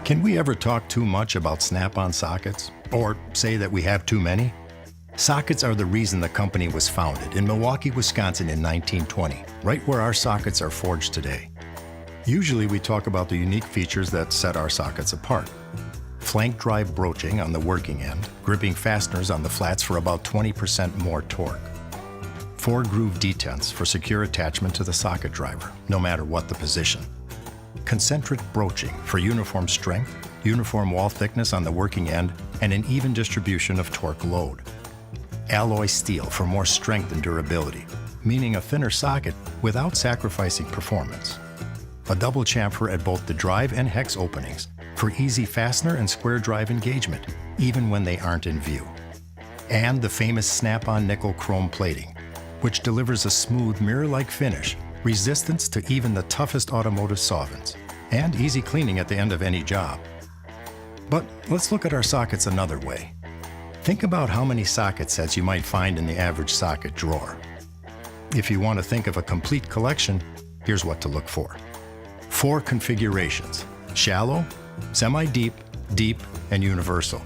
Can we ever talk too much about Snap-on sockets? Or say that we have too many? Sockets are the reason the company was founded in Milwaukee, Wisconsin in 1920, right where our sockets are forged today. Usually we talk about the unique features that set our sockets apart. Flank drive broaching on the working end, gripping fasteners on the flats for about 20% more torque. 4-groove detents for secure attachment to the socket driver, no matter what the position. Concentric broaching for uniform strength, uniform wall thickness on the working end, and an even distribution of torque load. Alloy steel for more strength and durability, meaning a thinner socket without sacrificing performance. A double chamfer at both the drive and hex openings for easy fastener and square drive engagement, even when they aren't in view. And the famous Snap-on nickel chrome plating, which delivers a smooth mirror-like finish, resistance to even the toughest automotive solvents, and easy cleaning at the end of any job. But let's look at our sockets another way. Think about how many socket sets you might find in the average socket drawer. If you want to think of a complete collection, here's what to look for. 4 configurations: shallow, semi-deep, deep, and universal.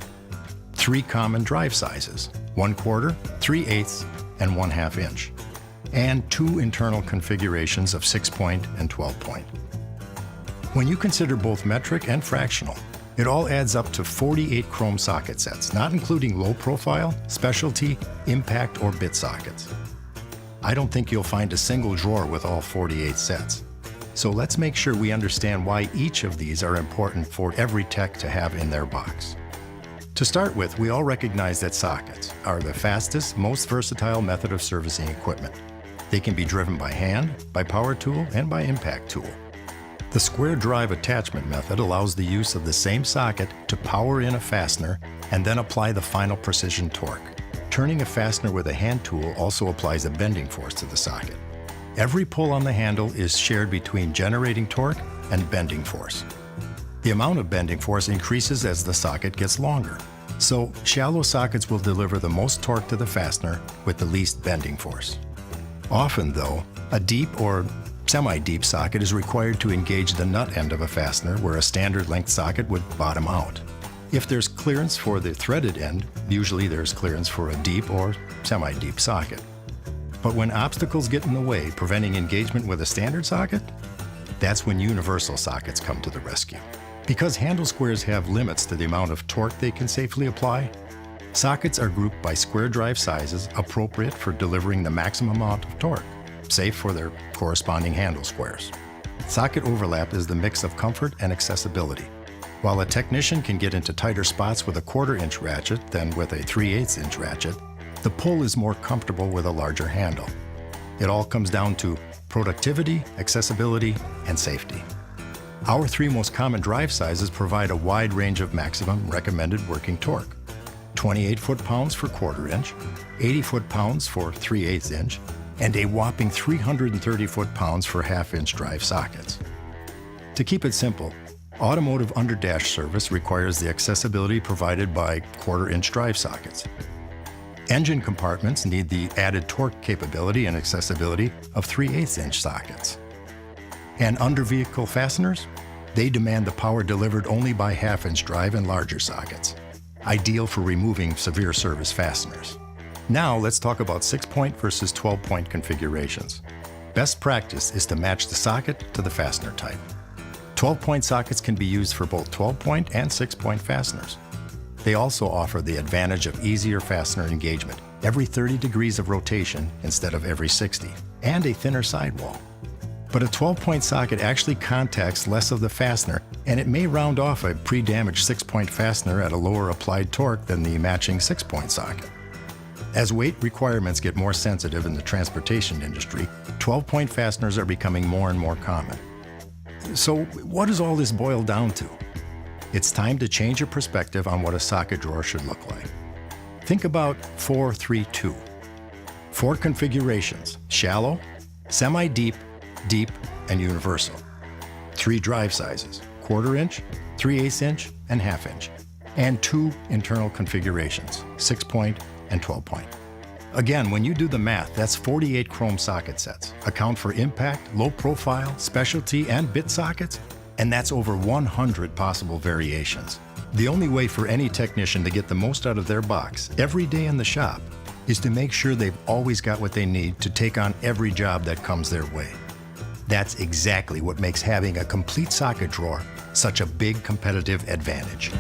3 common drive sizes: 1/4, 3/8, and 1/2 inch. And 2 internal configurations of 6-point and 12-point. When you consider both metric and fractional, it all adds up to 48 chrome socket sets, not including low profile, specialty, impact, or bit sockets. I don't think you'll find a single drawer with all 48 sets. So let's make sure we understand why each of these are important for every tech to have in their box. To start with, we all recognize that sockets are the fastest, most versatile method of servicing equipment. They can be driven by hand, by power tool, and by impact tool. The square drive attachment method allows the use of the same socket to power in a fastener and then apply the final precision torque. Turning a fastener with a hand tool also applies a bending force to the socket. Every pull on the handle is shared between generating torque and bending force. The amount of bending force increases as the socket gets longer. So shallow sockets will deliver the most torque to the fastener with the least bending force. Often, though, a deep or semi-deep socket is required to engage the nut end of a fastener where a standard length socket would bottom out. If there's clearance for the threaded end, usually there's clearance for a deep or semi-deep socket. But when obstacles get in the way, preventing engagement with a standard socket, that's when universal sockets come to the rescue. Because handle squares have limits to the amount of torque they can safely apply, sockets are grouped by square drive sizes appropriate for delivering the maximum amount of torque, safe for their corresponding handle squares. Socket overlap is the mix of comfort and accessibility. While a technician can get into tighter spots with a 1/4 inch ratchet than with a 3/8 inch ratchet, the pull is more comfortable with a larger handle. It all comes down to productivity, accessibility, and safety. Our 3 most common drive sizes provide a wide range of maximum recommended working torque. 28 foot-pounds for 1/4 inch, 80 foot-pounds for 3/8 inch, and a whopping 330 foot-pounds for 1/2 inch drive sockets. To keep it simple, automotive underdash service requires the accessibility provided by 1/4 inch drive sockets. Engine compartments need the added torque capability and accessibility of 3/8 inch sockets. And under vehicle fasteners, they demand the power delivered only by 1/2 inch drive and larger sockets, ideal for removing severe service fasteners. Now let's talk about 6-point versus 12-point configurations. Best practice is to match the socket to the fastener type. 12-point sockets can be used for both 12-point and 6-point fasteners. They also offer the advantage of easier fastener engagement, every 30 degrees of rotation instead of every 60, and a thinner sidewall. But a 12-point socket actually contacts less of the fastener, and it may round off a pre-damaged 6-point fastener at a lower applied torque than the matching 6-point socket. As weight requirements get more sensitive in the transportation industry, 12-point fasteners are becoming more and more common. So what does all this boil down to? It's time to change your perspective on what a socket drawer should look like. Think about 4-3-2. 4 configurations: shallow, semi-deep, deep, and universal. 3 drive sizes: 1/4 inch, 3/8 inch, and 1/2 inch. And 2 internal configurations: 6-point and 12-point. Again, when you do the math, that's 48 chrome socket sets. Account for impact, low profile, specialty, and bit sockets, and that's over 100 possible variations. The only way for any technician to get the most out of their box every day in the shop is to make sure they've always got what they need to take on every job that comes their way. That's exactly what makes having a complete socket drawer such a big competitive advantage.